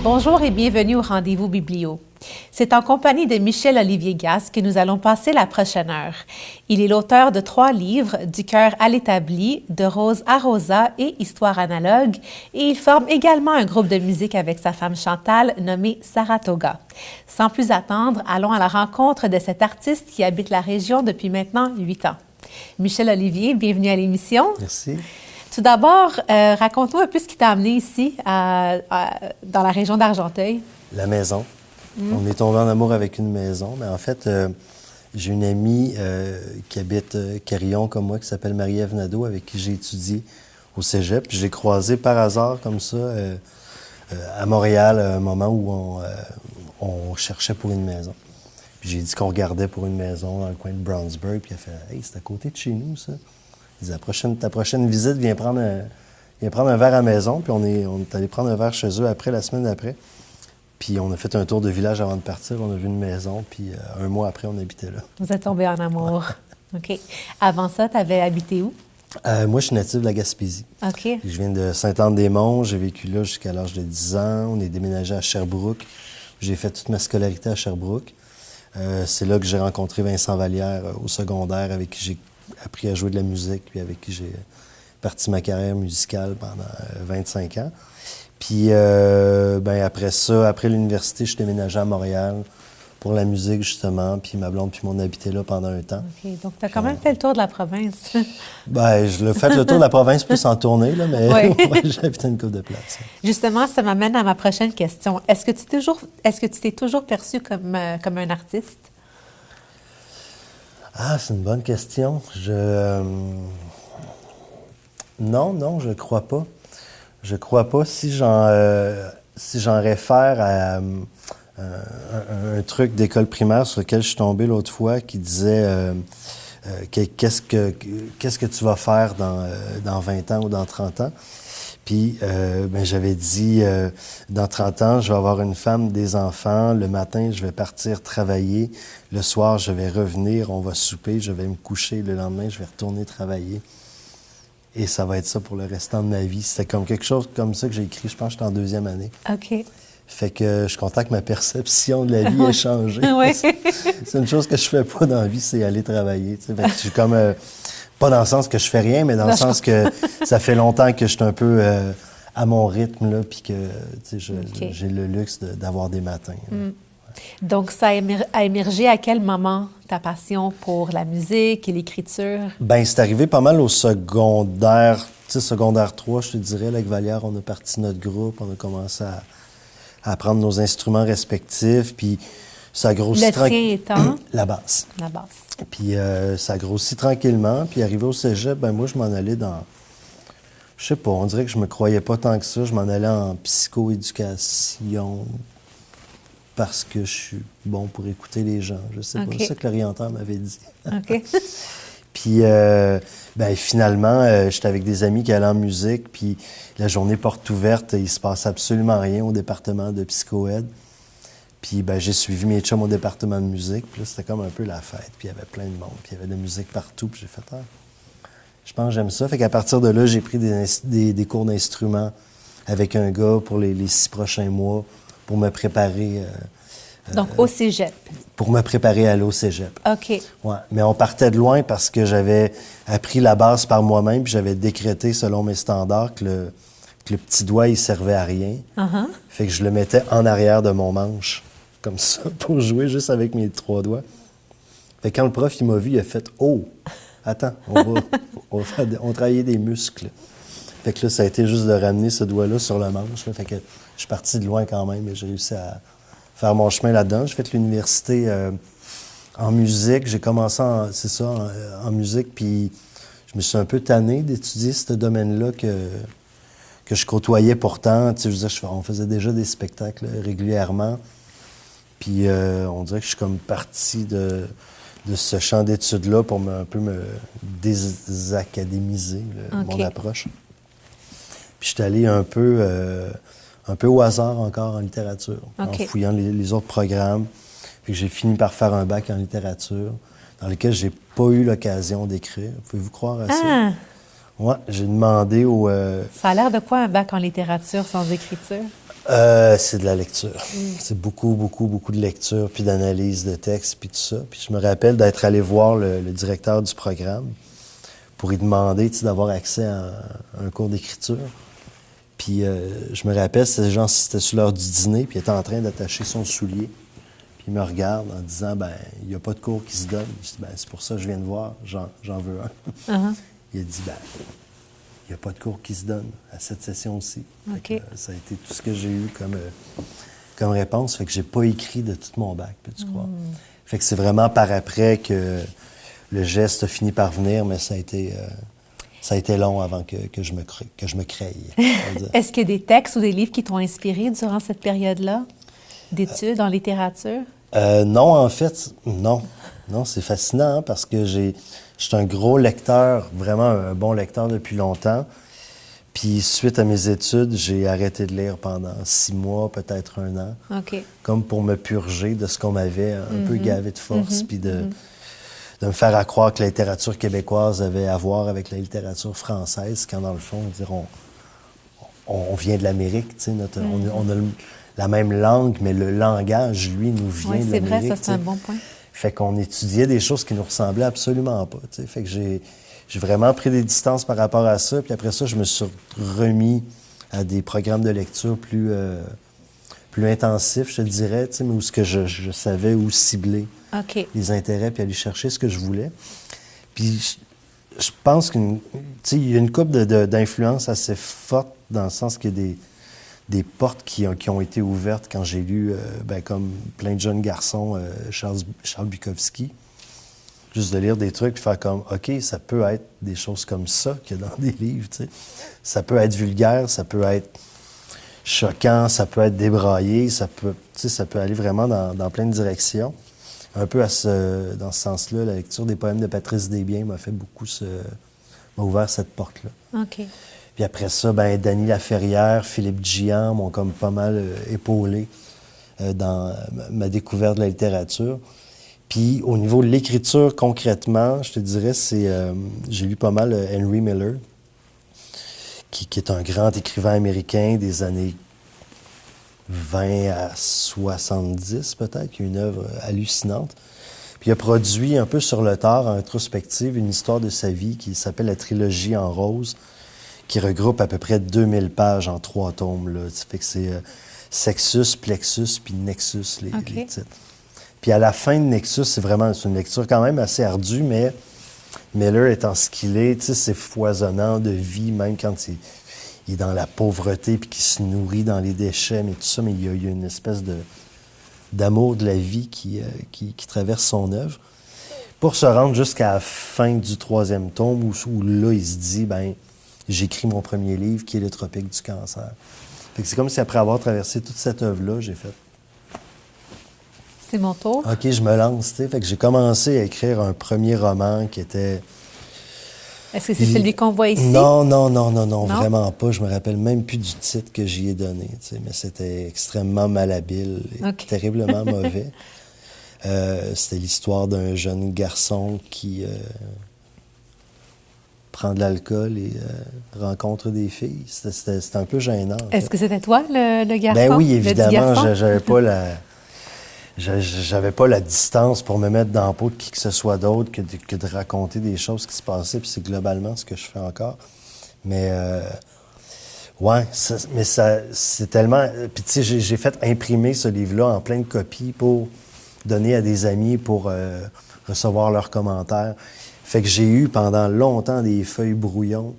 Bonjour et bienvenue au Rendez-vous Biblio. C'est en compagnie de Michel-Olivier Gasse que nous allons passer la prochaine heure. Il est l'auteur de 3 livres, Du cœur à l'établi, De Rose à Rosa et Histoire analogue, et il forme également un groupe de musique avec sa femme Chantal nommé Saratoga. Sans plus attendre, allons à la rencontre de cet artiste qui habite la région depuis maintenant 8 ans. Michel-Olivier, bienvenue à l'émission. Merci. Tout d'abord, raconte-nous un peu ce qui t'a amené ici, dans la région d'Argenteuil. La maison. On est tombé en amour avec une maison. Mais en fait, j'ai une amie qui habite Carillon, comme moi, qui s'appelle Marie-Ève Nadeau, avec qui j'ai étudié au cégep. Puis je l'ai croisée par hasard, comme ça, à Montréal, à un moment où on cherchait pour une maison. Puis j'ai dit qu'on regardait pour une maison dans le coin de Brownsburg. Puis elle fait « Hey, c'est à côté de chez nous, ça. » Il dit, ta prochaine visite, viens prendre un verre à la maison. Puis on est allé prendre un verre chez eux après, la semaine d'après. Puis on a fait un tour de village avant de partir. On a vu une maison. Puis un mois après, on habitait là. Vous êtes tombés en amour. OK. Avant ça, tu avais habité où? Moi, je suis natif de la Gaspésie. OK. Je viens de Sainte-Anne-des-Monts. J'ai vécu là jusqu'à l'âge de 10 ans. On est déménagé à Sherbrooke. J'ai fait toute ma scolarité à Sherbrooke. C'est là que j'ai rencontré Vincent Vallière au secondaire, avec qui j'ai appris à jouer de la musique, puis avec qui j'ai parti ma carrière musicale pendant 25 ans. Puis après ça, après l'université, je suis déménagé à Montréal pour la musique, justement. Puis ma blonde puis moi, on habitait là pendant un temps. OK. Donc, tu as quand même fait le tour de la province. Je l'ai fait le tour de la province plus en tournée, là, mais Oui. Ouais, j'ai habité une couple de places. Justement, ça m'amène à ma prochaine question. Est-ce que tu t'es toujours perçu comme un artiste? Ah, c'est une bonne question. Non, je crois pas. Je crois pas. Si j'en réfère à un truc d'école primaire sur lequel je suis tombé l'autre fois qui disait qu'est-ce que tu vas faire dans 20 ans ou dans 30 ans? Puis j'avais dit, dans 30 ans, je vais avoir une femme, des enfants. Le matin, je vais partir travailler. Le soir, je vais revenir, on va souper, je vais me coucher. Le lendemain, je vais retourner travailler. Et ça va être ça pour le restant de ma vie. C'était comme quelque chose comme ça que j'ai écrit, je pense que j'étais en 2e année. OK. Fait que je suis content que ma perception de la vie ait changé. Oui. C'est une chose que je fais pas dans la vie, c'est aller travailler. Fait que je suis comme... pas dans le sens que je fais rien, mais dans le sens que ça fait longtemps que je suis un peu à mon rythme, là, puis que j'ai le luxe d'avoir des matins. Mm. Donc, ça a émergé à quel moment, ta passion pour la musique et l'écriture? Bien, c'est arrivé pas mal au secondaire, secondaire 3, je te dirais. Là, avec Vallière, on a parti notre groupe, on a commencé à apprendre nos instruments respectifs, puis ça grossit... Le tien étant? La basse. La basse. Puis ça grossit tranquillement. Puis arrivé au cégep, moi, je m'en allais dans... Je sais pas, on dirait que je me croyais pas tant que ça. Je m'en allais en psychoéducation parce que je suis bon pour écouter les gens. Je sais pas, c'est ça que l'orienteur m'avait dit. OK. Puis finalement, j'étais avec des amis qui allaient en musique, puis la journée porte ouverte, il se passe absolument rien au département de psychoède. Puis j'ai suivi mes chums au département de musique. Puis là, c'était comme un peu la fête. Puis il y avait plein de monde. Puis il y avait de la musique partout. Puis j'ai fait je pense que j'aime ça. Fait qu'à partir de là, j'ai pris des cours d'instruments avec un gars pour les 6 prochains mois pour me préparer. Donc, au cégep. Pour me préparer à aller au cégep. OK. Ouais. Mais on partait de loin parce que j'avais appris la basse par moi-même. Puis j'avais décrété, selon mes standards, que le petit doigt, il servait à rien. Uh-huh. Fait que je le mettais en arrière de mon manche, comme ça, pour jouer juste avec mes 3 doigts. Fait que quand le prof, il m'a vu, il a fait « Oh, attends, on travaillait des muscles. » Fait que là, ça a été juste de ramener ce doigt-là sur le manche. Là. Fait que je suis parti de loin quand même et j'ai réussi à faire mon chemin là-dedans. J'ai fait l'université en musique. J'ai commencé en musique, puis je me suis un peu tanné d'étudier ce domaine-là que je côtoyais pourtant. Tu sais, je veux dire, on faisait déjà des spectacles régulièrement. Puis on dirait que je suis comme parti de ce champ d'études-là pour un peu me désacadémiser mon approche. Puis je suis allé un peu au hasard encore en littérature, en fouillant les autres programmes. Fait que j'ai fini par faire un bac en littérature dans lequel j'ai pas eu l'occasion d'écrire. Pouvez-vous croire à ça? Ouais, j'ai demandé au... Ça a l'air de quoi, un bac en littérature sans écriture? C'est de la lecture. C'est beaucoup, beaucoup, beaucoup de lecture, puis d'analyse de texte, puis tout ça. Puis je me rappelle d'être allé voir le directeur du programme pour lui demander d'avoir accès à un cours d'écriture. Puis je me rappelle, c'était sur l'heure du dîner, puis il était en train d'attacher son soulier. Puis il me regarde en disant, ben il n'y a pas de cours qui se donne. Je dis, ben c'est pour ça que je viens de voir, j'en veux un. Uh-huh. Il a dit, ben il n'y a pas de cours qui se donne à cette session-ci. OK. Ça a été tout ce que j'ai eu comme réponse. Fait que j'ai pas écrit de tout mon bac, peux-tu croire? Fait que c'est vraiment par après que le geste a fini par venir, mais ça a été long avant que je me crée. Est-ce qu'il y a des textes ou des livres qui t'ont inspiré durant cette période-là d'études en littérature? Non, en fait, non. Non, c'est fascinant parce que je suis un gros lecteur, vraiment un bon lecteur depuis longtemps. Puis suite à mes études, j'ai arrêté de lire pendant 6 mois, peut-être 1 an. OK. Comme pour me purger de ce qu'on m'avait un peu gavé de force, puis de me faire croire que la littérature québécoise avait à voir avec la littérature française, quand dans le fond, on vient de l'Amérique, tu sais, on a la même langue, mais le langage, lui, nous vient de l'Amérique. Oui, c'est vrai, ça, c'est un bon point. Fait qu'on étudiait des choses qui nous ressemblaient absolument pas, tu sais. Fait que j'ai vraiment pris des distances par rapport à ça, puis après ça, je me suis remis à des programmes de lecture plus intensifs, je te dirais, tu sais, mais où ce que je savais où cibler les intérêts, puis aller chercher ce que je voulais. Puis je pense qu'il y a une couple d'influences assez forte, dans le sens qu'il y a des portes qui ont été ouvertes quand j'ai lu, comme plein de jeunes garçons, Charles Bukowski. Juste de lire des trucs et faire comme, OK, ça peut être des choses comme ça qu'il y a dans des livres, tu sais. Ça peut être vulgaire, ça peut être choquant, ça peut être débraillé, ça peut aller vraiment dans plein de directions. Un peu dans ce sens-là, la lecture des poèmes de Patrice Desbiens m'a ouvert cette porte-là. OK. Puis après ça, Dany Laferrière, Philippe Gian m'ont comme pas mal épaulé dans ma découverte de la littérature. Puis au niveau de l'écriture, concrètement, je te dirais, j'ai lu pas mal Henry Miller, qui est un grand écrivain américain des années 20 à 70 peut-être, qui a une œuvre hallucinante. Puis il a produit un peu sur le tard, en rétrospective, une histoire de sa vie qui s'appelle la trilogie en rose, qui regroupe à peu près 2000 pages en 3 tomes. Là. Ça fait que c'est Sexus, Plexus, puis Nexus, les titres. Puis à la fin de Nexus, c'est une lecture quand même assez ardue, mais Miller étant ce qu'il est, c'est foisonnant de vie, même quand il est dans la pauvreté puis qu'il se nourrit dans les déchets, mais tout ça, mais il y a une espèce d'amour de la vie qui traverse son œuvre. Pour se rendre jusqu'à la fin du 3e tome, où là, il se dit, j'écris mon premier livre, qui est Le Tropique du cancer. Fait que c'est comme si après avoir traversé toute cette œuvre-là, j'ai fait... C'est mon tour. OK, je me lance, tu sais. Fait que j'ai commencé à écrire un premier roman qui était... Est-ce que c'est celui qu'on voit ici? Non, vraiment pas. Je me rappelle même plus du titre que j'y ai donné, tu sais, mais c'était extrêmement malhabile et terriblement mauvais. C'était l'histoire d'un jeune garçon qui prend de l'alcool et rencontre des filles. C'était un peu gênant. Est-ce que c'était toi, le garçon? Ben oui, évidemment, j'avais pas la distance pour me mettre dans la peau de qui que ce soit d'autre que de raconter des choses qui se passaient, puis c'est globalement ce que je fais encore. Mais, c'est tellement... Puis tu sais, j'ai fait imprimer ce livre-là en plein de copies pour donner à des amis pour recevoir leurs commentaires. Fait que j'ai eu pendant longtemps des feuilles brouillons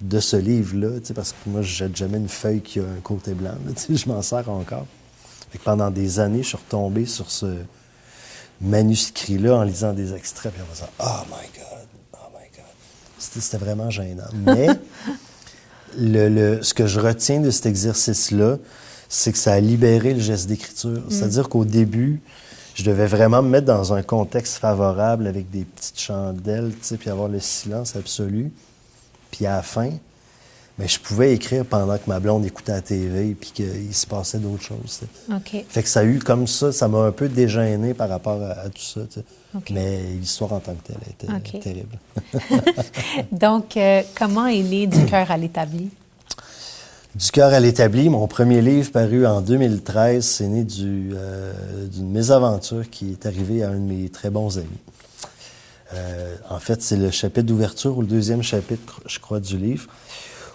de ce livre-là, tu sais, parce que moi, je jette jamais une feuille qui a un côté blanc, là, tu sais, je m'en sers encore. Fait que pendant des années, je suis retombé sur ce manuscrit-là en lisant des extraits, puis en faisant « Oh my God! » C'était vraiment gênant. Mais ce que je retiens de cet exercice-là, c'est que ça a libéré le geste d'écriture. C'est-à-dire qu'au début, je devais vraiment me mettre dans un contexte favorable avec des petites chandelles, tu sais, puis avoir le silence absolu. Puis à la fin, je pouvais écrire pendant que ma blonde écoutait la TV puis qu'il se passait d'autres choses. OK. Fait que ça a eu comme ça m'a un peu dégêné par rapport à tout ça. Okay. Mais l'histoire en tant que telle était terrible. Donc, comment est né Du cœur à l'établi? Du cœur à l'établi, mon premier livre paru en 2013, c'est né d'une mésaventure qui est arrivée à un de mes très bons amis. En fait, c'est le chapitre d'ouverture ou le deuxième chapitre, je crois, du livre,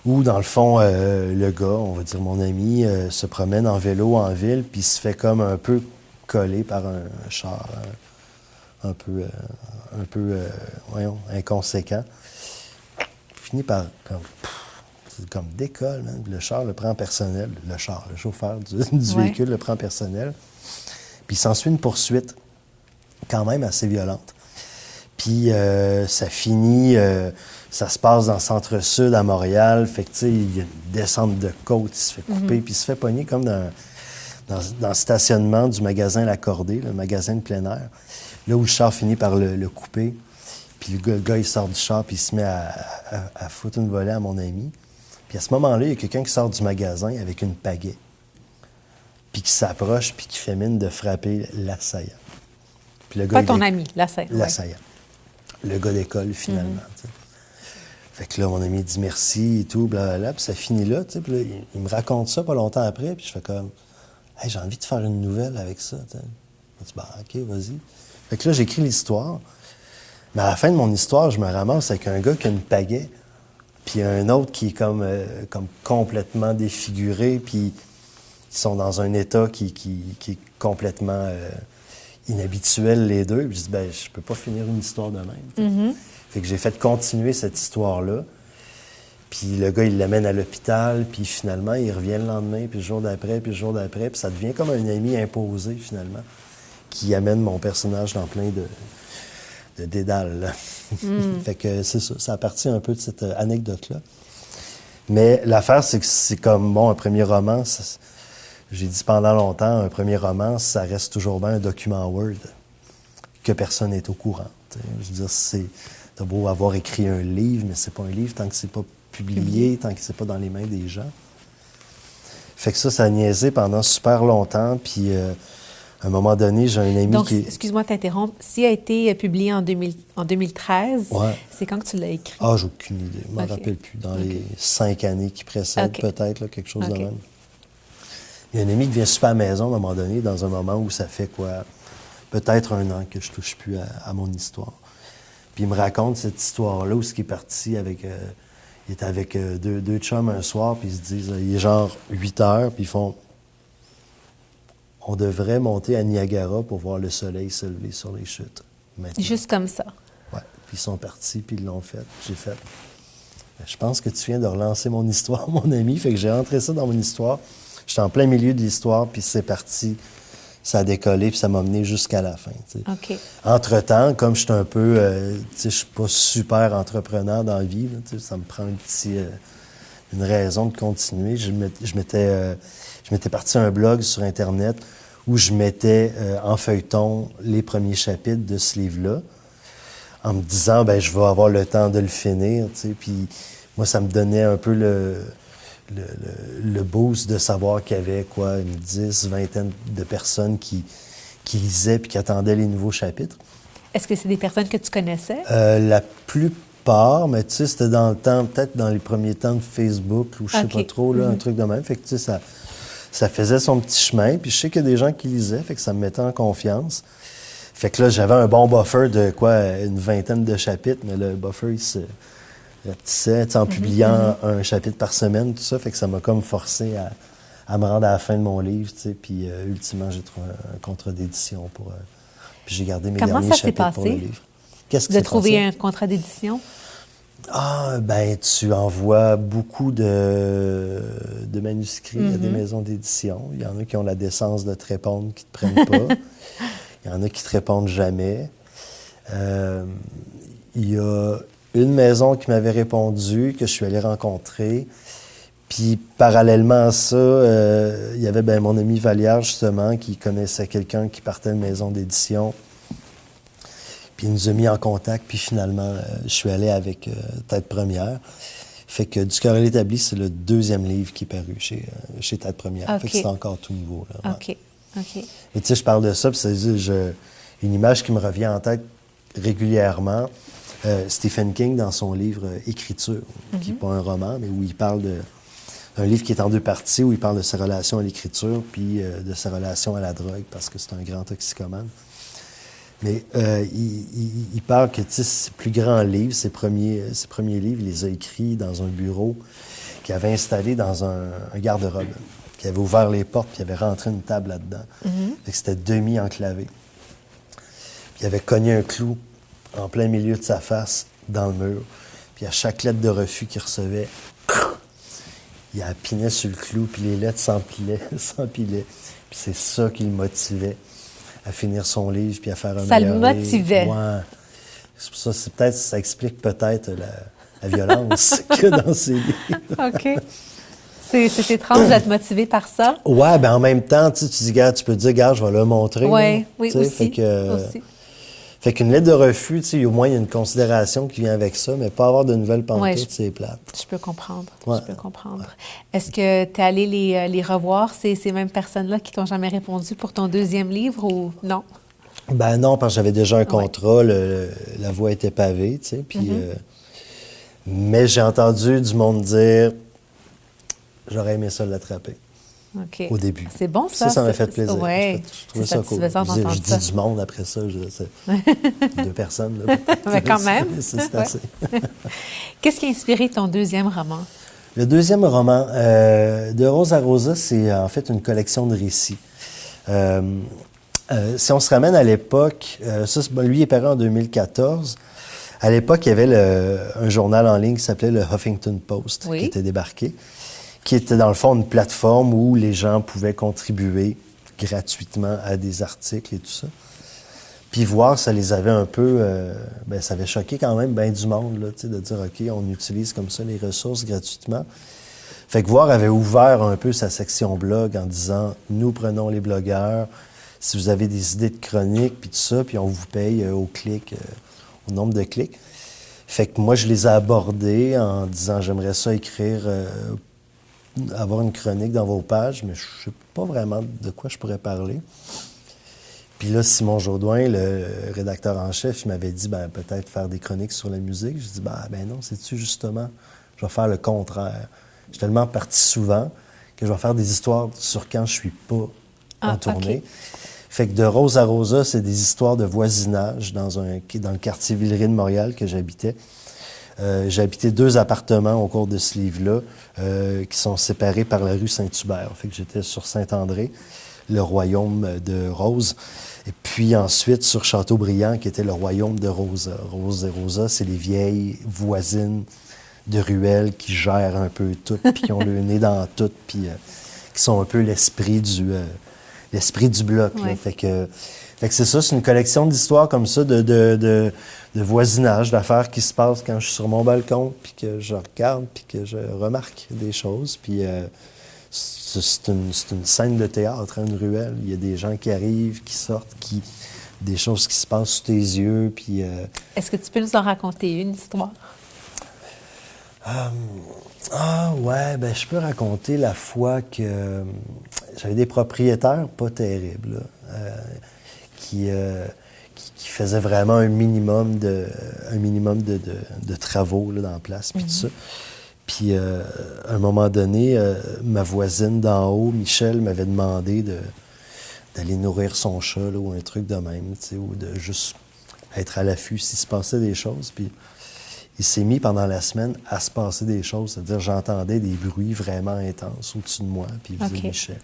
où, dans le fond, le gars, on va dire mon ami, se promène en vélo en ville, puis se fait comme un peu collé par un char un peu inconséquent. Finit par comme décolle, hein. Le char le prend personnel, le chauffeur du véhicule le prend personnel. Puis il s'ensuit une poursuite quand même assez violente. Puis ça finit, ça se passe dans le centre-sud à Montréal. Fait que, tu sais, il y a une descente de côte, il se fait couper, puis il se fait pogner comme dans le stationnement du magasin L'Accordé, le magasin de plein air, là où le char finit par le couper. Puis le gars, il sort du char, puis il se met à foutre une volée à mon ami. Puis à ce moment-là, il y a quelqu'un qui sort du magasin avec une pagaie, puis qui s'approche, puis qui fait mine de frapper l'assaillant. Puis le gars, Pas ton ami, l'assaillant. L'assaillant. Le gars d'école, finalement. T'sais. Fait que là, mon ami dit merci et tout, blablabla, puis ça finit là, tu sais. Puis là, il me raconte ça pas longtemps après, puis je fais comme, hey, j'ai envie de faire une nouvelle avec ça, tu sais. Je dis, bah, OK, vas-y. Fait que là, j'écris l'histoire. Mais à la fin de mon histoire, je me ramasse avec un gars qui a une pagaie, puis un autre qui est comme complètement défiguré, puis ils sont dans un état qui est complètement inhabituel, les deux. Puis je dis, ben, je peux pas finir une histoire de même. Fait que j'ai fait continuer cette histoire-là. Puis le gars, il l'amène à l'hôpital, puis finalement, il revient le lendemain, puis le jour d'après, puis le jour d'après, puis ça devient comme un ami imposé, finalement, qui amène mon personnage dans plein de dédales, là. Fait que c'est ça, ça a parti un peu de cette anecdote-là. Mais l'affaire, c'est que c'est comme, bon, un premier roman, j'ai dit pendant longtemps, un premier roman, ça reste toujours bien un document Word que personne n'est au courant. T'sais. Je veux dire, t'as beau avoir écrit un livre, mais c'est pas un livre tant que c'est pas publié, tant que c'est pas dans les mains des gens. Fait que ça a niaisé pendant super longtemps, puis à un moment donné, j'ai un ami Donc, qui... excuse-moi de t'interrompre. S'il a été publié en 2013, c'est quand que tu l'as écrit? Ah, j'ai aucune idée. Je m'en rappelle plus. Dans les 5 années qui précèdent, peut-être, là, quelque chose de même. Il y a un ami qui vient super à la maison à un moment donné, dans un moment où ça fait quoi? Peut-être 1 an que je touche plus à mon histoire. Puis il me raconte cette histoire-là où ce qui est parti avec... il est avec deux chums un soir, puis ils se disent... il est genre 8 heures, puis ils font... On devrait monter à Niagara pour voir le soleil se lever sur les chutes. Maintenant. Juste comme ça? Oui. Puis ils sont partis, puis ils l'ont fait. J'ai fait... Je pense que tu viens de relancer mon histoire, mon ami. Fait que j'ai rentré ça dans mon histoire. J'étais en plein milieu de l'histoire, puis c'est parti. Ça a décollé, puis ça m'a mené jusqu'à la fin. OK. Entre-temps, comme je suis un peu... je suis pas super entrepreneur dans la vie. Là, ça me prend une raison de continuer. Je m'étais parti un blog sur Internet où je mettais en feuilleton les premiers chapitres de ce livre-là, en me disant, ben je vais avoir le temps de le finir, tu sais. Puis moi, ça me donnait un peu le boost de savoir qu'il y avait, quoi, une 10, vingtaine de personnes qui lisaient puis qui attendaient les nouveaux chapitres. Est-ce que c'est des personnes que tu connaissais? La plupart, mais tu sais, c'était dans le temps, peut-être dans les premiers temps de Facebook, ou je sais pas trop, là, un truc de même. Fait que, tu sais, ça faisait son petit chemin. Puis je sais qu'il y a des gens qui lisaient, fait que ça me mettait en confiance. Fait que là, j'avais un bon buffer de, une vingtaine de chapitres, mais le buffer, il se rapetissait, en publiant un chapitre par semaine, tout ça. Fait que ça m'a comme forcé à me rendre à la fin de mon livre, tu sais. Puis ultimement, j'ai trouvé un contrat d'édition pour... puis j'ai gardé mes derniers chapitres pour le livre. Qu'est-ce que tu as trouvé un contrat d'édition? Ah, ben tu envoies beaucoup de manuscrits à des maisons d'édition. Il y en a qui ont la décence de te répondre, qui ne te prennent pas. Il y en a qui te répondent jamais. Il y a une maison qui m'avait répondu, que je suis allé rencontrer. Puis, parallèlement à ça, il y avait mon ami Vallière, justement, qui connaissait quelqu'un qui partait de maison d'édition. Puis il nous a mis en contact, puis finalement, je suis allé avec Tête Première. Fait que Du cœur à l'établi, c'est le 2e livre qui est paru chez Tête Première. Okay. Fait que c'est encore tout nouveau. Là, OK. OK. Et tu sais, je parle de ça, puis c'est une image qui me revient en tête régulièrement. Stephen King, dans son livre Écriture, qui n'est pas un roman, mais où il parle un livre qui est en deux parties où il parle de sa relation à l'écriture puis de sa relation à la drogue parce que c'est un grand toxicomane. Mais il parle que ses plus grands livres, ses premiers livres, il les a écrits dans un bureau qu'il avait installé dans un garde-robe, qui avait ouvert les portes puis il avait rentré une table là-dedans. Fait que c'était demi-enclavé. Puis il avait cogné un clou en plein milieu de sa face dans le mur. Puis à chaque lettre de refus qu'il recevait, il appinait sur le clou, puis les lettres s'empilaient. Puis c'est ça qui le motivait à finir son livre puis à faire un meilleur livre. Ça le motivait. Ouais. C'est pour ça, ça explique peut-être la violence qu'il y a dans ses livres. OK. C'est étrange d'être motivé par ça. Ouais, ben en même temps, tu dis, gars, tu peux te dire, gars, je vais le montrer. Ouais, oui, aussi. Aussi. Fait qu'une lettre de refus, tu sais, au moins, il y a une considération qui vient avec ça, mais pas avoir de nouvelles pantoutes, c'est plate. Je peux comprendre. Ouais. Je peux comprendre. Est-ce que tu es allé les revoir, ces mêmes personnes-là qui t'ont jamais répondu pour ton deuxième livre ou non? Ben non, parce que j'avais déjà un contrat, la voie était pavée, tu sais, puis... mais j'ai entendu du monde dire, j'aurais aimé ça l'attraper. OK. Au début. C'est bon, ça. Ça m'a fait plaisir. Oui. Je trouvais ça cool. Je dis du monde après ça. Deux personnes. Là. Mais quand même. C'est assez. Qu'est-ce qui a inspiré ton deuxième roman? Le deuxième roman, De Rose à Rosa, c'est en fait une collection de récits. Si on se ramène à l'époque, lui est paru en 2014. À l'époque, il y avait un journal en ligne qui s'appelait le Huffington Post, qui était débarqué, qui était dans le fond une plateforme où les gens pouvaient contribuer gratuitement à des articles et tout ça. Puis voir, ça les avait un peu... ça avait choqué quand même bien du monde, là, de dire, OK, on utilise comme ça les ressources gratuitement. Fait que Voir avait ouvert un peu sa section blog en disant, nous prenons les blogueurs, si vous avez des idées de chroniques, puis tout ça, puis on vous paye au clic, au nombre de clics. Fait que moi, je les ai abordés en disant, j'aimerais ça écrire... avoir une chronique dans vos pages, mais je ne sais pas vraiment de quoi je pourrais parler. Puis là, Simon Jourdouin, le rédacteur en chef, il m'avait dit, peut-être faire des chroniques sur la musique. Je dis, non, sais-tu, justement, je vais faire le contraire. Je suis tellement parti souvent que je vais faire des histoires sur quand je suis pas en tournée. Okay. Fait que De Rose à Rosa, c'est des histoires de voisinage dans le quartier Villeray de Montréal que j'habitais. J'ai habité 2 appartements au cours de ce livre-là qui sont séparés par la rue Saint-Hubert. Fait que j'étais sur Saint-André, le royaume de Rose. Et puis ensuite sur Châteaubriand, qui était le royaume de Rosa. Rose et Rosa, c'est les vieilles voisines de ruelles qui gèrent un peu tout, puis qui ont le nez dans tout, puis qui sont un peu l'esprit du bloc. Là. Fait que c'est ça, c'est une collection d'histoires comme ça, de voisinage, d'affaires qui se passent quand je suis sur mon balcon, puis que je regarde, puis que je remarque des choses. Puis c'est une scène de théâtre, une ruelle. Il y a des gens qui arrivent, qui sortent, des choses qui se passent sous tes yeux. Puis, est-ce que tu peux nous en raconter une histoire? Je peux raconter la fois que j'avais des propriétaires pas terribles, là, qui faisaient vraiment un minimum de travaux là, dans la place, puis tout ça. Puis, à un moment donné, ma voisine d'en haut, Michel, m'avait demandé d'aller nourrir son chat, là, ou un truc de même, ou de juste être à l'affût s'il se passait des choses. Puis, il s'est mis pendant la semaine à se passer des choses. C'est-à-dire, j'entendais des bruits vraiment intenses au-dessus de moi. Puis il disait, Michel,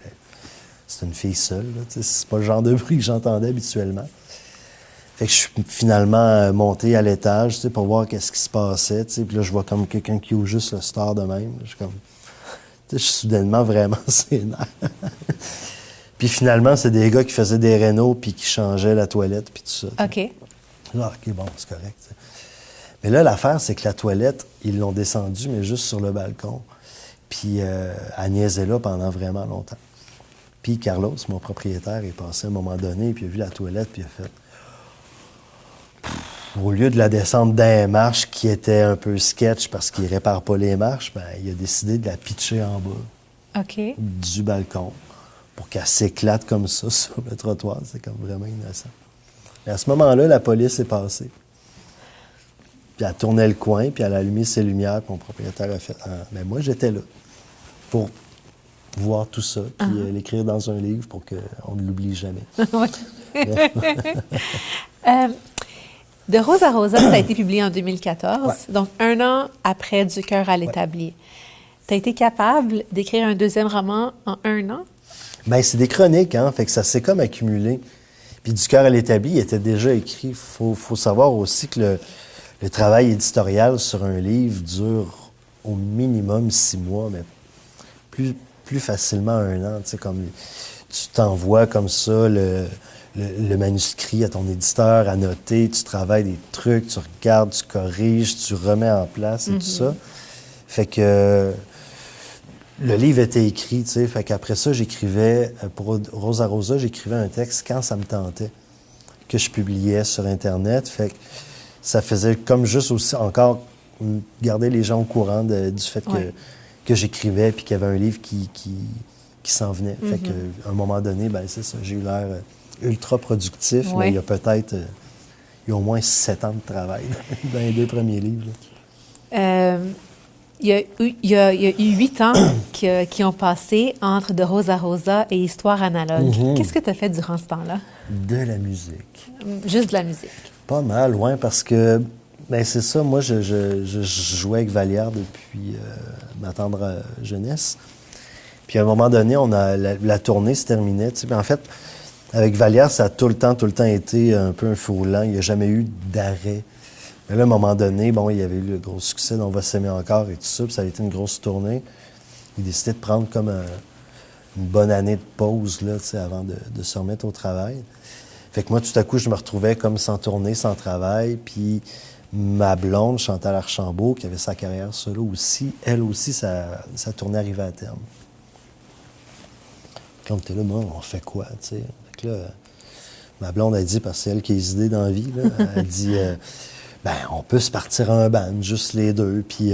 c'est une fille seule. Là, c'est pas le genre de bruit que j'entendais habituellement. Fait que je suis finalement monté à l'étage pour voir qu'est-ce qui se passait. Puis là, je vois comme quelqu'un qui ouvre juste le store de même. Je suis soudainement vraiment sénère. Puis finalement, c'est des gars qui faisaient des rénaux puis qui changeaient la toilette puis tout ça. OK. Là, OK, bon, c'est correct. T'sais. Mais là, l'affaire, c'est que la toilette, ils l'ont descendue, mais juste sur le balcon. Puis elle niaisait là pendant vraiment longtemps. Puis Carlos, mon propriétaire, est passé à un moment donné, puis il a vu la toilette, puis il a fait... Au lieu de la descendre d'un marche qui était un peu sketch parce qu'il répare pas les marches, il a décidé de la pitcher en bas du balcon pour qu'elle s'éclate comme ça sur le trottoir. C'est comme vraiment innocent. Et à ce moment-là, la police est passée. Puis elle tournait le coin, puis elle a allumé ses lumières, puis mon propriétaire a fait « Ah, mais moi, j'étais là. » pour voir tout ça, puis l'écrire dans un livre pour qu'on ne l'oublie jamais. De Rose à Rosa, ça a été publié en 2014, Ouais. donc 1 an après Du cœur à l'établi. Tu as été capable d'écrire un deuxième roman en 1 an? Bien, c'est des chroniques, hein, fait que ça s'est comme accumulé. Puis Du cœur à l'établi, il était déjà écrit. Faut savoir aussi que le travail éditorial sur un livre dure au minimum 6 mois, mais plus facilement 1 an. Tu sais, comme tu t'envoies comme ça le manuscrit à ton éditeur, à noter, tu travailles des trucs, tu regardes, tu corriges, tu remets en place et tout ça. Fait que le livre était écrit, tu sais. Fait qu'après ça, j'écrivais, pour Rose à Rosa, j'écrivais un texte quand ça me tentait, que je publiais sur Internet. Fait que ça faisait comme juste aussi encore garder les gens au courant du fait que j'écrivais puis qu'il y avait un livre qui s'en venait. Fait qu'à un moment donné, ben c'est ça, j'ai eu l'air ultra productif, mais il y a peut-être il y a au moins 7 ans de travail dans les 2 premiers livres. Il y a eu 8 ans qui ont passé entre De Rose à Rosa et Histoire analogue. Qu'est-ce que tu as fait durant ce temps-là? De la musique. Juste de la musique. Pas mal, loin, parce que, ben c'est ça, moi, je jouais avec Vallière depuis ma tendre jeunesse. Puis à un moment donné, la tournée se terminait. Tu sais. Puis en fait, avec Vallière, ça a tout le temps été un peu un feu roulant. Il n'y a jamais eu d'arrêt. Mais là, à un moment donné, bon, il y avait eu le gros succès d'On va s'aimer encore et tout ça, puis ça a été une grosse tournée. Il décidait de prendre comme une bonne année de pause, là, tu sais, avant de se remettre au travail. Fait que moi, tout à coup, je me retrouvais comme sans tournée, sans travail, puis ma blonde, Chantal Archambault, qui avait sa carrière solo aussi, elle aussi, sa tournée arrivait à terme. Quand on était là, bon, on fait quoi, tu sais? Fait que là, ma blonde a dit, parce que c'est elle qui a les idées dans la vie, là, elle a dit... ben, on peut se partir en band, juste les deux, puis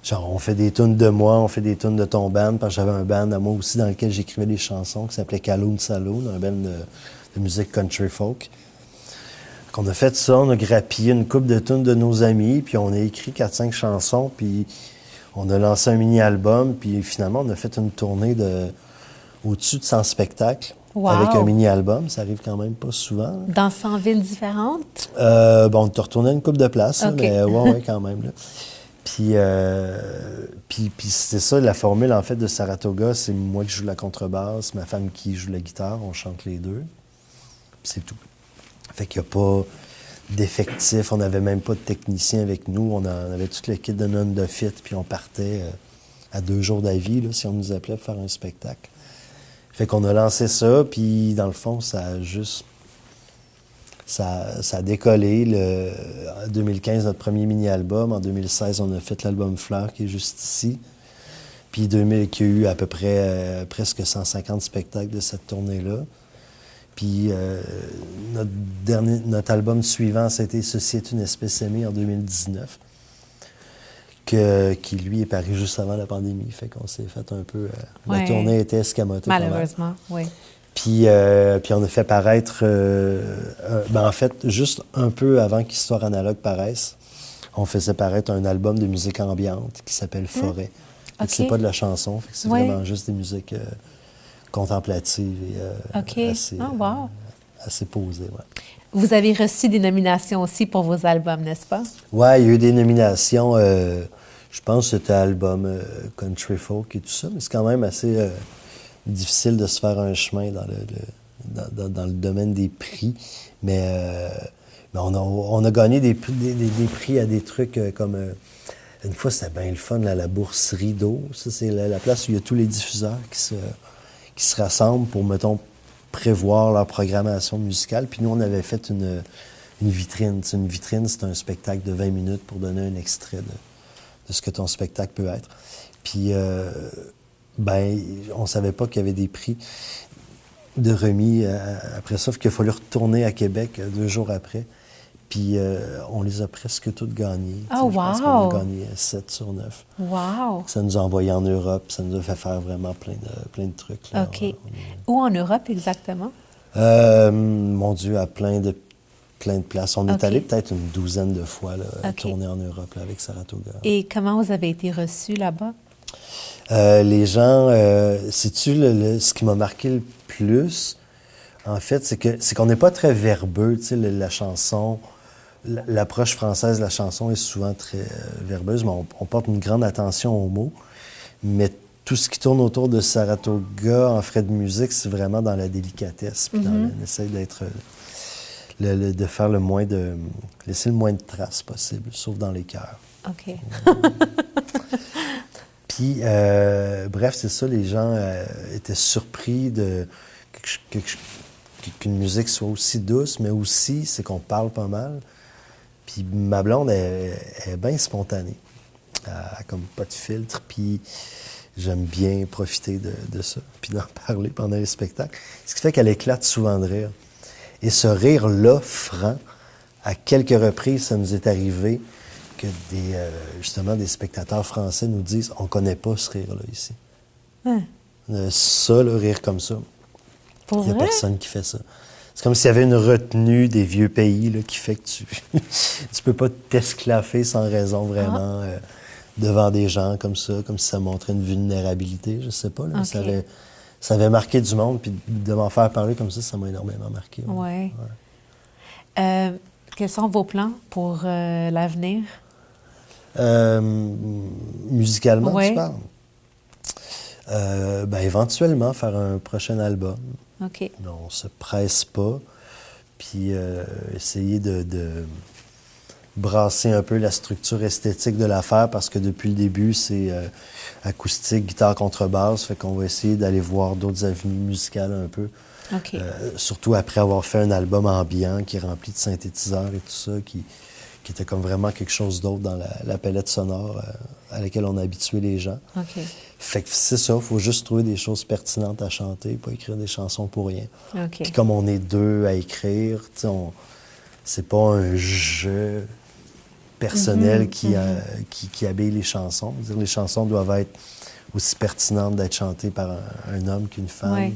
genre, on fait des tunes de moi, on fait des tunes de ton band, parce que j'avais un band à moi aussi dans lequel j'écrivais des chansons qui s'appelait Kaloun Saloon, un band de musique country folk. On a fait ça, on a grappillé une couple de tunes de nos amis, puis on a écrit 4-5 chansons, puis on a lancé un mini-album, puis finalement, on a fait une tournée au-dessus de 100 spectacles. Wow. Avec un mini-album, ça arrive quand même pas souvent. Là. Dans 100 villes différentes? Bon, on t'a retourné une couple de places, Okay. là, mais ouais, quand même. Là. Puis c'est ça, la formule, en fait, de Saratoga, c'est moi qui joue la contrebasse, ma femme qui joue la guitare, on chante les deux. Puis c'est tout. Fait qu'il n'y a pas d'effectifs, on n'avait même pas de technicien avec nous, on avait tout le kit de non de fit, puis on partait à 2 jours d'avis, là, si on nous appelait pour faire un spectacle. Fait qu'on a lancé ça, puis dans le fond, ça a juste... Ça a décollé. En 2015, notre premier mini-album. En 2016, on a fait l'album Fleurs, qui est juste ici. Puis qui a eu à peu près presque 150 spectacles de cette tournée-là. Puis notre album suivant, c'était Ceci est une espèce aimée en 2019. Qui, lui, est paru juste avant la pandémie. Fait qu'on s'est fait un peu... La tournée était escamotée. Malheureusement, oui. Puis on a fait paraître... en fait, juste un peu avant qu'Histoire analogue paraisse, on faisait paraître un album de musique ambiante qui s'appelle Forêt. Okay. C'est pas de la chanson, fait que c'est vraiment juste des musiques contemplatives et assez posées. Ouais. Vous avez reçu des nominations aussi pour vos albums, n'est-ce pas? Oui, il y a eu des nominations. Je pense que c'était album country folk et tout ça, mais c'est quand même assez difficile de se faire un chemin dans le domaine des prix. Mais on a gagné des prix à des trucs comme... une fois, c'était bien le fun, là, la bourse Rideau. Ça, c'est la place où il y a tous les diffuseurs qui se rassemblent pour, mettons, prévoir leur programmation musicale. Puis nous, on avait fait une vitrine. Une vitrine, c'est un spectacle de 20 minutes pour donner un extrait de ce que ton spectacle peut être. Puis, on savait pas qu'il y avait des prix de remis après ça. Fait qu'il a fallu retourner à Québec 2 jours après. Puis, on les a presque toutes gagnées. Oh, wow! Je pense qu'on a gagné 7 sur 9. Wow! Ça nous a envoyé en Europe. Ça nous a fait faire vraiment plein de trucs. Là. OK. Où en Europe, exactement? Mon Dieu, à plein de places. On est allé peut-être une 12aine de fois là, tourner en Europe là, avec Saratoga. Et comment vous avez été reçus là-bas? Les gens, sais-tu, ce qui m'a marqué le plus, en fait, c'est qu'on n'est pas très verbeux, tu sais, la chanson, l'approche française de la chanson est souvent très verbeuse, mais on porte une grande attention aux mots, mais tout ce qui tourne autour de Saratoga en frais de musique, c'est vraiment dans la délicatesse, puis on essaie d'être, de faire laisser le moins de traces possible, sauf dans les cœurs. OK. Puis, bref, c'est ça, les gens étaient surpris qu'une musique soit aussi douce, mais aussi, c'est qu'on parle pas mal. Puis ma blonde est bien spontanée. Elle a comme pas de filtre, puis j'aime bien profiter de ça, puis d'en parler pendant les spectacles. Ce qui fait qu'elle éclate souvent de rire. Et ce rire-là, franc, à quelques reprises, ça nous est arrivé que justement des spectateurs français nous disent « On connaît pas ce rire-là ici. Hein? Ça, le rire comme ça, Pour il n'y a vrai? personne qui fait ça. C'est comme s'il y avait une retenue des vieux pays là, qui fait que tu tu peux pas t'esclaffer sans raison vraiment devant des gens comme ça, comme si ça montrait une vulnérabilité, je sais pas. Là, OK. ça avait marqué du monde, puis de m'en faire parler comme ça m'a énormément marqué. Ouais. Quels sont vos plans pour l'avenir? Musicalement, Ouais. tu parles? Éventuellement, faire un prochain album. OK. Mais on se presse pas. Puis essayer de brasser un peu la structure esthétique de l'affaire parce que depuis le début, c'est acoustique, guitare, contrebasse. Fait qu'on va essayer d'aller voir d'autres avenues musicales un peu. OK. Surtout après avoir fait un album ambiant qui est rempli de synthétiseurs et tout ça, qui était comme vraiment quelque chose d'autre dans la palette sonore à laquelle on a habitué les gens. OK. Fait que c'est ça, il faut juste trouver des choses pertinentes à chanter, pas écrire des chansons pour rien. OK. Puis comme on est deux à écrire, tu sais, c'est pas un jeu personnel qui habille les chansons. Je veux dire, les chansons doivent être aussi pertinentes d'être chantées par un homme qu'une femme. Ouais.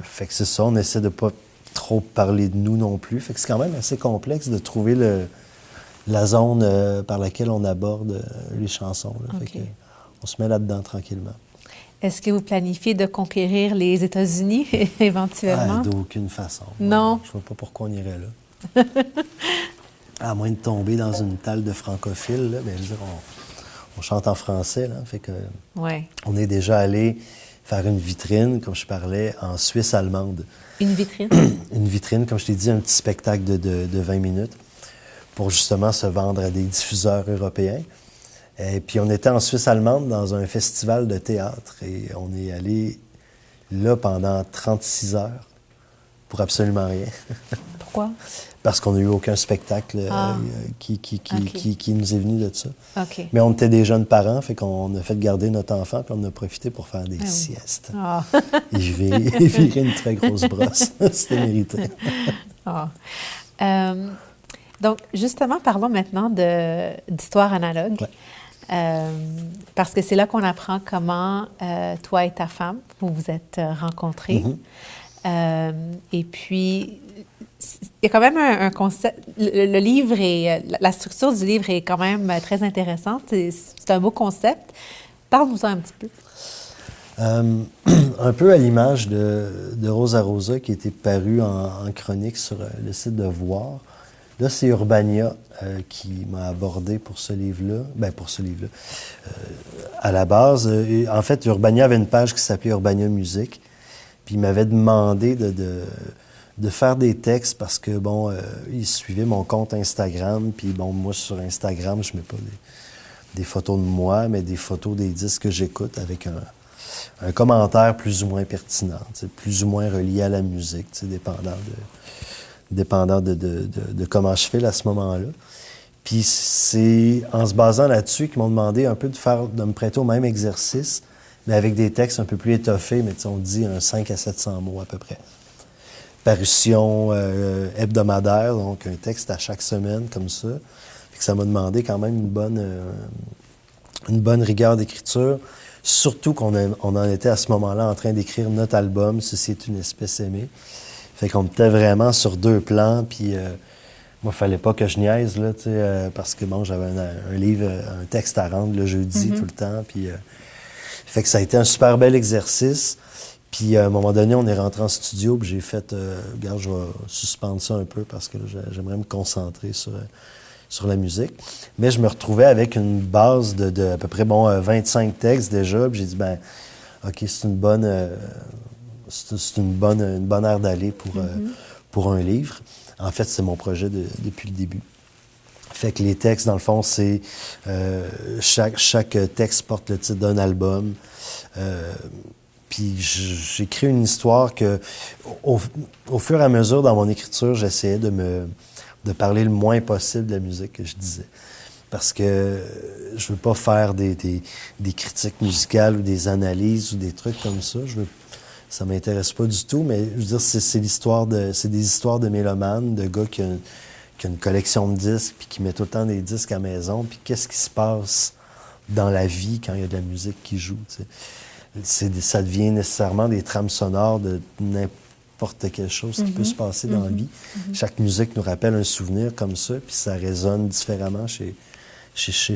Fait que c'est ça, on essaie de pas trop parler de nous non plus. Fait que c'est quand même assez complexe de trouver la zone par laquelle on aborde les chansons. Là. OK. Fait que on se met là-dedans tranquillement. Est-ce que vous planifiez de conquérir les États-Unis éventuellement? D'aucune façon. Non. Je vois pas pourquoi on irait là. À moins de tomber dans une talle de francophiles, là, mais je veux dire, on chante en français, là, fait que Oui. on est déjà allé faire une vitrine, comme je parlais, en Suisse allemande. Une vitrine? Une vitrine, comme je t'ai dit, un petit spectacle de 20 minutes pour justement se vendre à des diffuseurs européens. Et puis on était en Suisse allemande dans un festival de théâtre et on est allé là pendant 36 heures pour absolument rien. Pourquoi? Parce qu'on n'a eu aucun spectacle qui nous est venu de ça. OK. Mais on était des jeunes parents, fait qu'on a fait garder notre enfant, puis on a profité pour faire des siestes. Ah. Et je vais virer une très grosse brosse. C'était mérité. Ah. Donc, justement, parlons maintenant d'histoire analogue. Ouais. Parce que c'est là qu'on apprend comment toi et ta femme, vous vous êtes rencontrés. Et puis, il y a quand même un concept. Le livre la structure du livre est quand même très intéressante. C'est un beau concept. Parle-nous-en un petit peu. Un peu à l'image de Rosa Rosa qui a été paru en chronique sur le site de Voir. Là, c'est Urbania qui m'a abordé pour ce livre-là. Ben, pour ce livre-là. À la base, en fait, Urbania avait une page qui s'appelait Urbania Musique. Puis il m'avait demandé de faire des textes parce que, bon, il suivait mon compte Instagram. Puis, bon, moi, sur Instagram, je mets pas des photos de moi, mais des photos des disques que j'écoute avec un commentaire plus ou moins pertinent, plus ou moins relié à la musique, dépendant de comment je file à ce moment-là. Puis c'est en se basant là-dessus qu'ils m'ont demandé un peu de me prêter au même exercice, mais avec des textes un peu plus étoffés, mais on dit un 5 à 700 mots à peu près. Parution hebdomadaire, donc un texte à chaque semaine comme ça. Fait que ça m'a demandé quand même une bonne rigueur d'écriture, surtout qu'on en était à ce moment-là en train d'écrire notre album, Ceci est une espèce aimée. Fait qu'on était vraiment sur deux plans, puis Moi, il fallait pas que je niaise, là, tu sais, parce que, bon, j'avais un livre, un texte à rendre le jeudi tout le temps, puis... fait que ça a été un super bel exercice. Puis, à un moment donné, on est rentré en studio, puis j'ai fait... regarde, je vais suspendre ça un peu, parce que là, j'aimerais me concentrer sur la musique. Mais je me retrouvais avec une base de à peu près, 25 textes déjà, puis j'ai dit, ben OK, c'est une bonne... c'est une bonne aire d'aller pour un livre. En fait, c'est mon projet depuis le début. Fait que les textes, dans le fond, c'est... chaque texte porte le titre d'un album. Puis j'écris une histoire que, au fur et à mesure, dans mon écriture, j'essayais de parler le moins possible de la musique que je disais. Parce que je veux pas faire des critiques musicales ou des analyses ou des trucs comme ça. Ça m'intéresse pas du tout, mais je veux dire, c'est des histoires de mélomanes, de gars qui ont une collection de disques, puis qui met tout le temps des disques à la maison, puis qu'est-ce qui se passe dans la vie quand il y a de la musique qui joue, tu sais. Ça devient nécessairement des trames sonores de n'importe quelle chose qui peut se passer dans la vie. Chaque musique nous rappelle un souvenir comme ça, puis ça résonne différemment chez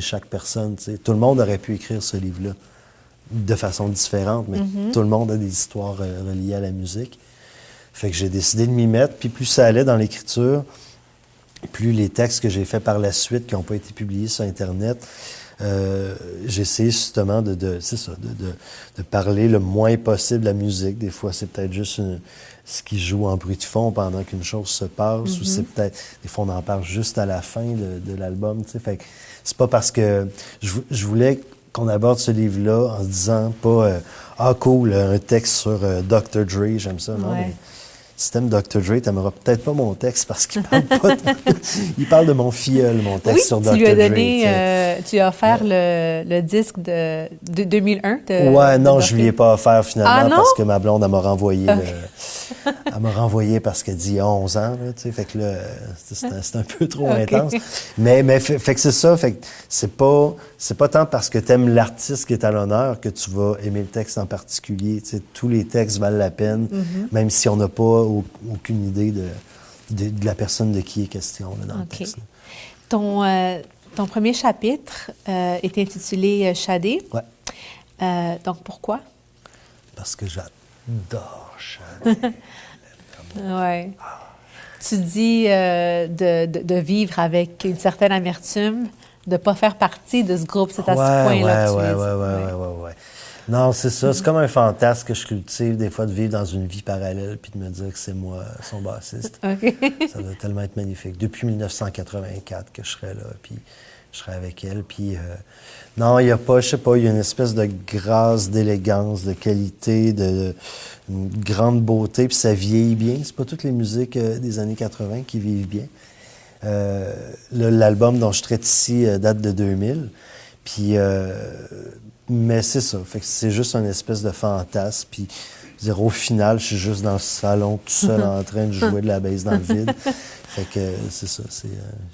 chaque personne, tu sais. Tout le monde aurait pu écrire ce livre-là de façon différente, mais tout le monde a des histoires reliées à la musique. Fait que j'ai décidé de m'y mettre, puis plus ça allait dans l'écriture, plus les textes que j'ai faits par la suite, qui n'ont pas été publiés sur Internet, j'ai essayé justement de parler le moins possible de la musique. Des fois, c'est peut-être juste ce qui joue en bruit de fond pendant qu'une chose se passe, ou c'est peut-être... Des fois, on en parle juste à la fin de l'album, tu sais. Fait que c'est pas parce que... Je voulais qu'on aborde ce livre-là en se disant pas ah cool, un texte sur Dr. Dre, j'aime ça. Non, mais si t'aimes Dr. Dre, t'aimeras peut-être pas mon texte parce qu'il parle pas il parle de mon filleul, mon texte sur Dr. Dre. Oui, tu lui as donné, tu as offert le disque de 2001 Ouais, non, je lui ai pas offert finalement non? parce que ma blonde, elle m'a renvoyé elle m'a renvoyé parce qu'elle dit 11 ans, là, tu sais, fait que là, c'est un peu trop intense. Mais fait que c'est ça, fait que c'est pas tant parce que t'aimes l'artiste qui est à l'honneur que tu vas aimer le texte en particulier, tu sais, tous les textes valent la peine, même si on n'a pas aucune idée de la personne de qui est question là, dans le texte. Là. Ton premier chapitre est intitulé Shadé. Ouais. Donc, pourquoi? Parce que j'adore Shadé. Oui. Tu dis de vivre avec une certaine amertume, de ne pas faire partie de ce groupe. C'est à ce point-là que tu dis. Ouais. Non, c'est ça. C'est comme un fantasme que je cultive, des fois, de vivre dans une vie parallèle puis de me dire que c'est moi, son bassiste. Ça doit tellement être magnifique. Depuis 1984 que je serais là, puis je serais avec elle. Puis non, il n'y a pas, je sais pas, il y a une espèce de grâce, d'élégance, de qualité, une grande beauté, puis ça vieillit bien. C'est pas toutes les musiques des années 80 qui vivent bien. L'album dont je traite ici date de 2000. Puis... mais c'est ça. Fait que c'est juste une espèce de fantasme. Puis, je veux dire, au final, je suis juste dans le salon, tout seul, en train de jouer de la bass dans le vide. Fait que c'est ça.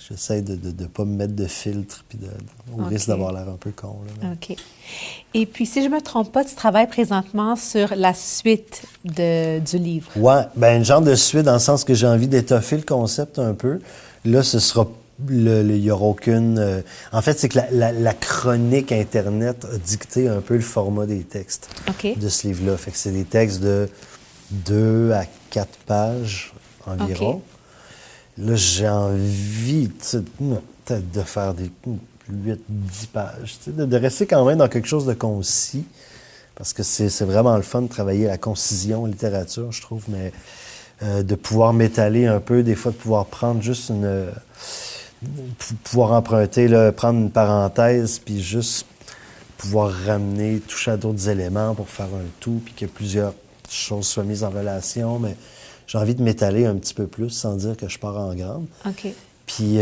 J'essaie de ne pas me mettre de filtre, puis au risque d'avoir l'air un peu con. Là, OK. Et puis, si je ne me trompe pas, tu travailles présentement sur la suite du livre. Ouais, bien, une genre de suite, dans le sens que j'ai envie d'étoffer le concept un peu. Là, ce sera... Il n'y aura aucune... En fait, c'est que la chronique Internet a dicté un peu le format des textes de ce livre-là. Fait que c'est des textes de 2 à 4 pages environ. Là, j'ai envie peut-être de faire des 8-10 pages. De rester quand même dans quelque chose de concis. Parce que c'est vraiment le fun de travailler la concision en littérature, je trouve. Mais de pouvoir m'étaler un peu, des fois, de pouvoir prendre juste pouvoir emprunter, là, prendre une parenthèse, puis juste pouvoir ramener, toucher à d'autres éléments pour faire un tout, puis que plusieurs choses soient mises en relation. Mais j'ai envie de m'étaler un petit peu plus sans dire que je pars en grande. OK. Puis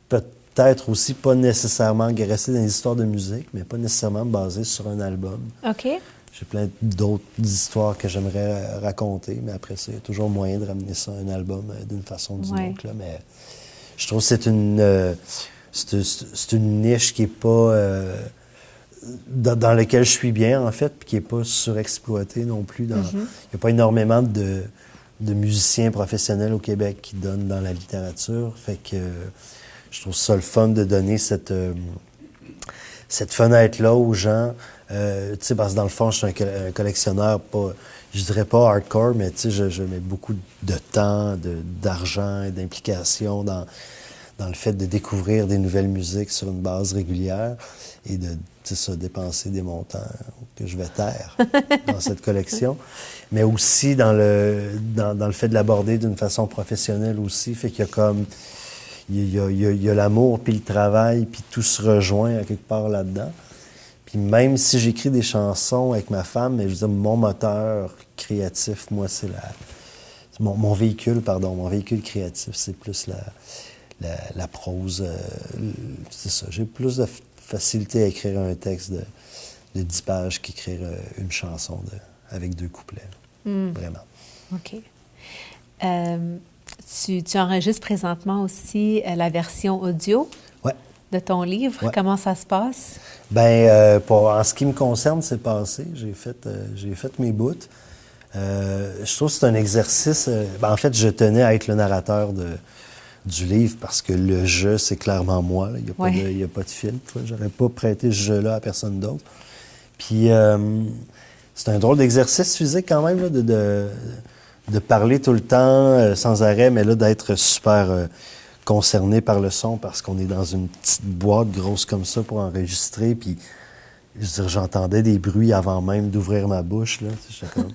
peut-être aussi pas nécessairement rester dans les histoires de musique, mais pas nécessairement basé sur un album. OK. J'ai plein d'autres histoires que j'aimerais raconter, mais après ça, il y a toujours moyen de ramener ça à un album d'une façon ou d'une autre. Là. Mais je trouve que c'est une niche qui n'est pas... dans laquelle je suis bien, en fait, puis qui n'est pas surexploitée non plus. Il n'y a pas énormément de musiciens professionnels au Québec qui donnent dans la littérature. Fait que je trouve ça le fun de donner cette fenêtre-là aux gens. Tu sais, parce que dans le fond, je suis un collectionneur, pas, je dirais pas hardcore, mais tu sais, je mets beaucoup de temps, d'argent et d'implication dans le fait de découvrir des nouvelles musiques sur une base régulière et de, tu sais, ça, dépenser des montants que je vais taire dans cette collection. Mais aussi dans le fait de l'aborder d'une façon professionnelle aussi. Fait qu'il y a comme... Il y a l'amour, puis le travail, puis tout se rejoint à quelque part là-dedans. Puis même si j'écris des chansons avec ma femme, mais je veux dire, mon moteur créatif, moi, c'est mon véhicule créatif, c'est plus la prose. C'est ça. J'ai plus de facilité à écrire un texte de 10 pages qu'écrire une chanson avec 2 couplets. Vraiment. OK. Tu enregistres présentement aussi la version audio de ton livre. Ouais. Comment ça se passe? Bien, en ce qui me concerne, c'est passé. J'ai fait mes bouts. Je trouve que c'est un exercice... en fait, je tenais à être le narrateur du livre parce que le jeu, c'est clairement moi. Là. Il n'y a pas de filtre. J'aurais pas prêté ce jeu-là à personne d'autre. Puis, c'est un drôle d'exercice physique quand même, là, de parler tout le temps, sans arrêt, mais là, d'être super concerné par le son parce qu'on est dans une petite boîte grosse comme ça pour enregistrer. Puis, je veux dire, j'entendais des bruits avant même d'ouvrir ma bouche. Là. J'étais comme,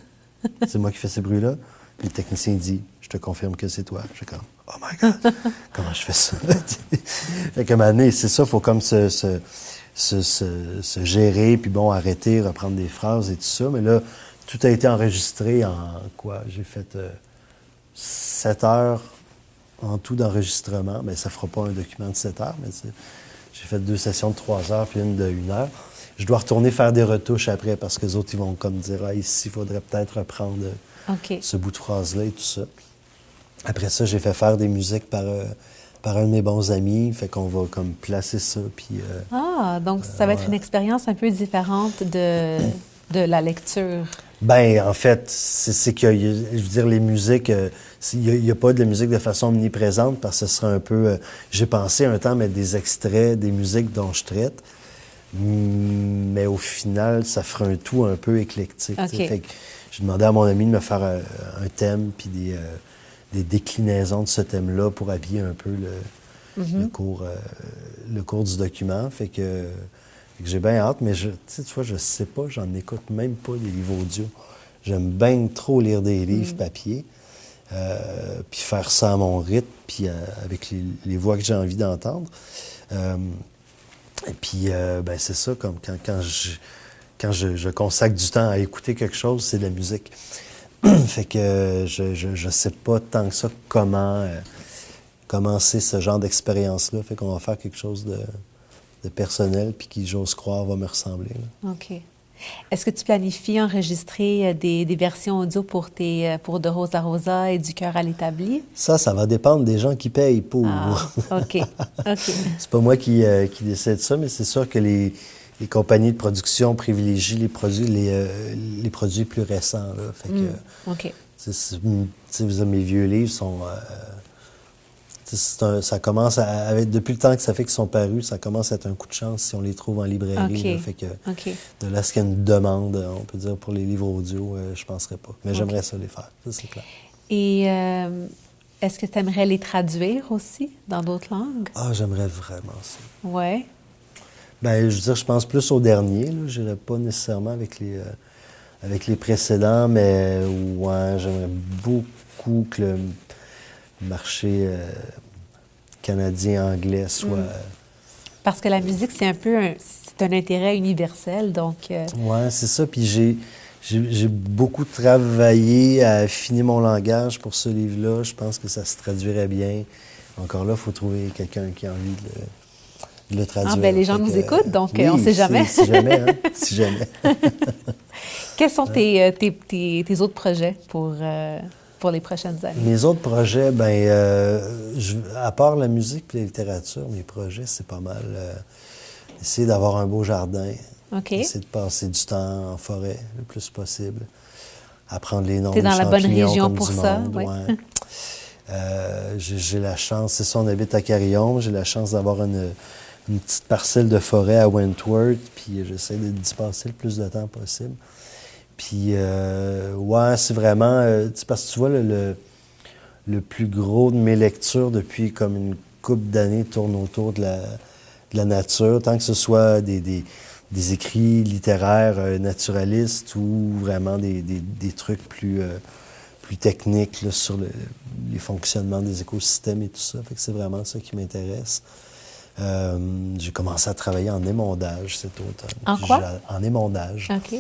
c'est moi qui fais ces bruits-là. Puis le technicien dit, je te confirme que c'est toi. J'étais comme, oh my God, comment je fais ça? Fait qu'à un moment donné, c'est ça, il faut comme se gérer, puis bon, arrêter, reprendre des phrases et tout ça. Mais là, tout a été enregistré en quoi? J'ai fait 7 heures en tout d'enregistrement. Bien, ça ne fera pas un document de 7 heures, mais j'ai fait 2 sessions de 3 heures puis une de 1 heure. Je dois retourner faire des retouches après parce que les autres, ils vont comme dire, ah, ici, il faudrait peut-être reprendre ce bout de phrase-là et tout ça. Après ça, j'ai fait faire des musiques par un de mes bons amis. Fait qu'on va comme placer ça. Puis, donc ça va être une expérience un peu différente de la lecture. Ben en fait, c'est que, je veux dire, les musiques, il n'y a pas de la musique de façon omniprésente parce que ce serait un peu... j'ai pensé un temps mettre des extraits des musiques dont je traite, mais au final, ça fera un tout un peu éclectique. Okay. Fait que j'ai demandé à mon ami de me faire un thème puis des déclinaisons de ce thème-là pour habiller un peu le cours du document. Fait que j'ai bien hâte, mais tu vois, je sais pas, j'en écoute même pas des livres audio. J'aime bien trop lire des livres papier, puis faire ça à mon rythme, puis avec les voix que j'ai envie d'entendre. Et puis, ben c'est ça, comme quand je consacre du temps à écouter quelque chose, c'est de la musique. Fait que je sais pas tant que ça comment c'est ce genre d'expérience-là. Fait qu'on va faire quelque chose de personnel, puis qui, j'ose croire, va me ressembler. Là. OK. Est-ce que tu planifies enregistrer des versions audio pour De Rosa Rosa et Du cœur à l'établi? Ça va dépendre des gens qui payent pour. Ah, OK. C'est pas moi qui décide ça, mais c'est sûr que les compagnies de production privilégient les produits plus récents. Là. Fait que, OK. Mes vieux livres sont... ça commence depuis le temps que ça fait qu'ils sont parus, ça commence à être un coup de chance si on les trouve en librairie. Okay. Là, fait que de là, ce qu'il y a une demande, on peut dire, pour les livres audio, je ne penserais pas. Mais j'aimerais ça les faire, ça c'est clair. Et est-ce que tu aimerais les traduire aussi dans d'autres langues? Ah, j'aimerais vraiment ça. Oui. Bien, je veux dire, je pense plus au dernier. Je n'irais pas nécessairement avec les précédents, mais ouais, j'aimerais beaucoup que le marché canadien-anglais soit... Parce que la musique, c'est un intérêt universel, donc... Oui, c'est ça. Puis j'ai beaucoup travaillé à affiner mon langage pour ce livre-là. Je pense que ça se traduirait bien. Encore là, il faut trouver quelqu'un qui a envie de le traduire. Ah, bien, les gens nous écoutent, donc oui, on ne sait jamais. Si jamais, hein? Si jamais. Quels sont tes autres projets pour les prochaines années? Mes autres projets, bien, à part la musique et la littérature, mes projets, c'est pas mal essayer d'avoir un beau jardin, essayer de passer du temps en forêt le plus possible, apprendre les noms T'es des dans la bonne champignons région comme pour du ça, monde. ouais. Ouais. J'ai la chance, c'est ça, on habite à Carillon, j'ai la chance d'avoir une petite parcelle de forêt à Wentworth, puis j'essaie d'y passer le plus de temps possible. Puis, ouais, c'est vraiment, parce que tu vois, le plus gros de mes lectures depuis comme une couple d'années tourne autour de la nature, tant que ce soit des écrits littéraires naturalistes ou vraiment des trucs plus techniques là, sur les fonctionnements des écosystèmes et tout ça. Fait que c'est vraiment ça qui m'intéresse. J'ai commencé à travailler en émondage cet automne. En quoi? En émondage. OK.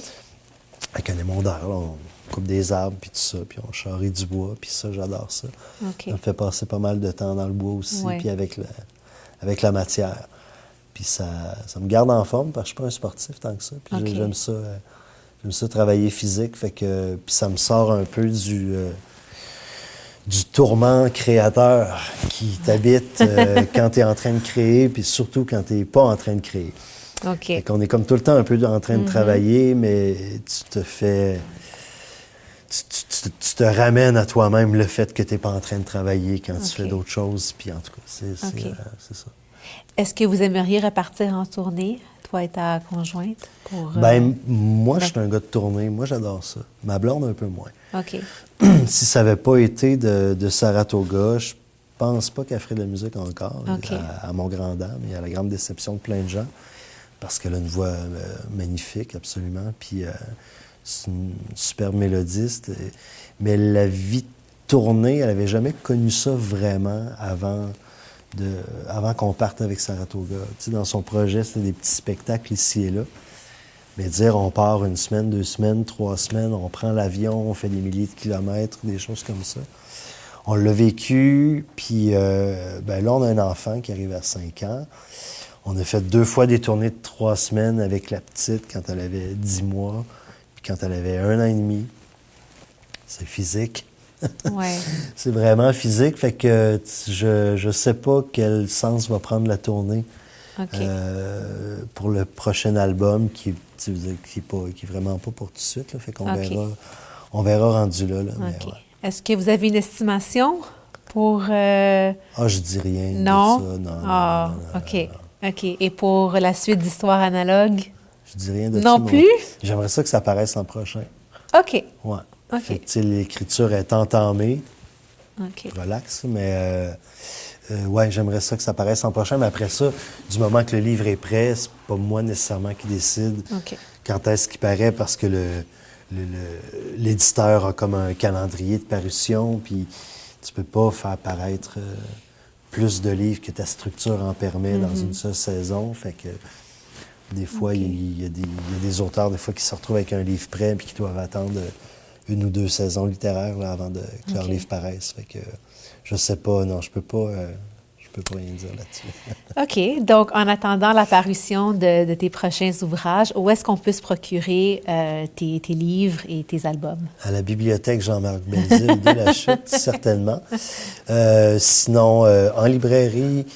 Avec un émondeur, là, on coupe des arbres, puis tout ça, puis on charrie du bois, puis ça, j'adore ça. OK. Ça me fait passer pas mal de temps dans le bois aussi, Ouais. puis avec la matière. Puis ça me garde en forme, parce que je suis pas un sportif tant que ça. Puis OK. j'aime ça travailler physique, fait que puis ça me sort un peu du tourment créateur qui t'habite quand tu es en train de créer, puis surtout quand tu n'es pas en train de créer. OK. Fait qu'on est comme tout le temps un peu en train de travailler, mais tu te fais... Tu te ramènes à toi-même le fait que tu n'es pas en train de travailler quand tu fais d'autres choses. Puis en tout cas, c'est ça. Est-ce que vous aimeriez repartir en tournée, toi et ta conjointe? Moi, je suis un gars de tournée. Moi, j'adore ça. Ma blonde, un peu moins. OK. Si ça n'avait pas été de Saratoga, je pense pas qu'elle ferait de la musique encore, OK. à mon grand dame et à la grande déception de plein de gens, parce qu'elle a une voix magnifique, absolument, puis c'est une superbe mélodiste. Mais la vie de tournée, elle n'avait jamais connu ça vraiment avant qu'on parte avec Saratoga. Tu sais, dans son projet, c'était des petits spectacles ici et là. Mais dire, on part 1 semaine, 2 semaines, 3 semaines, on prend l'avion, on fait des milliers de kilomètres, des choses comme ça. On l'a vécu, puis là, on a un enfant qui arrive à 5 ans. On a fait 2 fois des tournées de 3 semaines avec la petite quand elle avait 10 mois, puis quand elle avait 1 an et demi. C'est physique. Ouais. C'est vraiment physique, fait que je sais pas quel sens va prendre la tournée. OK. Pour le prochain album qui est vraiment pas pour tout de suite. Là, fait qu'on on verra rendu là. Mais OK. ouais. Est-ce que vous avez une estimation pour... Ah, je dis rien Non? de ça. Non, Ah, non, OK. OK. Et pour la suite d'Histoire analogue? Je dis rien de ça. Non plus? J'aimerais ça que ça apparaisse l'an prochain. OK. Ouais. OK. Fait que, tu sais, l'écriture est entamée. OK. Relax, mais ouais, j'aimerais ça que ça apparaisse l'an prochain. Mais après ça, du moment que le livre est prêt, c'est pas moi nécessairement qui décide OK. quand est-ce qu'il paraît, parce que l'éditeur a comme un calendrier de parution, puis tu peux pas faire paraître plus de livres que ta structure en permet dans une seule saison. Fait que des fois, il y a des auteurs des fois qui se retrouvent avec un livre prêt puis qui doivent attendre 1 ou 2 saisons littéraires là, avant que leur livre paraisse. Fait que je sais pas, non, je peux pas rien dire là-dessus. OK. Donc, en attendant la parution de tes prochains ouvrages, où est-ce qu'on peut se procurer tes livres et tes albums? À la bibliothèque Jean-Marc Belzile de la Chute, certainement. Sinon, en librairie,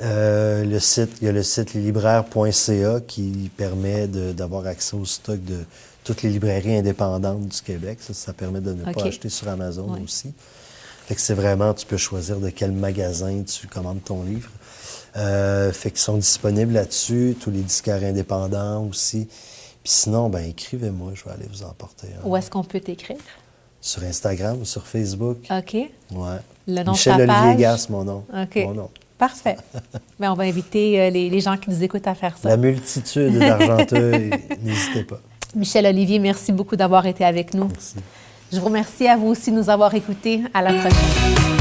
il y a le site leslibraires.ca qui permet d'avoir accès au stock de toutes les librairies indépendantes du Québec. Ça permet de ne pas acheter sur Amazon aussi. Fait que c'est vraiment, tu peux choisir de quel magasin tu commandes ton livre. Fait qu'ils sont disponibles là-dessus, tous les disquaires indépendants aussi. Puis sinon, écrivez-moi, je vais aller vous en porter un. Où est-ce qu'on peut t'écrire? Sur Instagram, sur Facebook. OK. Ouais. Le nom Michel de ta page? Olivier Gasse, mon nom. OK. Mon nom. Parfait. On va inviter les gens qui nous écoutent à faire ça. La multitude d'argenteux, n'hésitez pas. Michel Olivier, merci beaucoup d'avoir été avec nous. Merci. Je vous remercie à vous aussi de nous avoir écoutés. À la prochaine.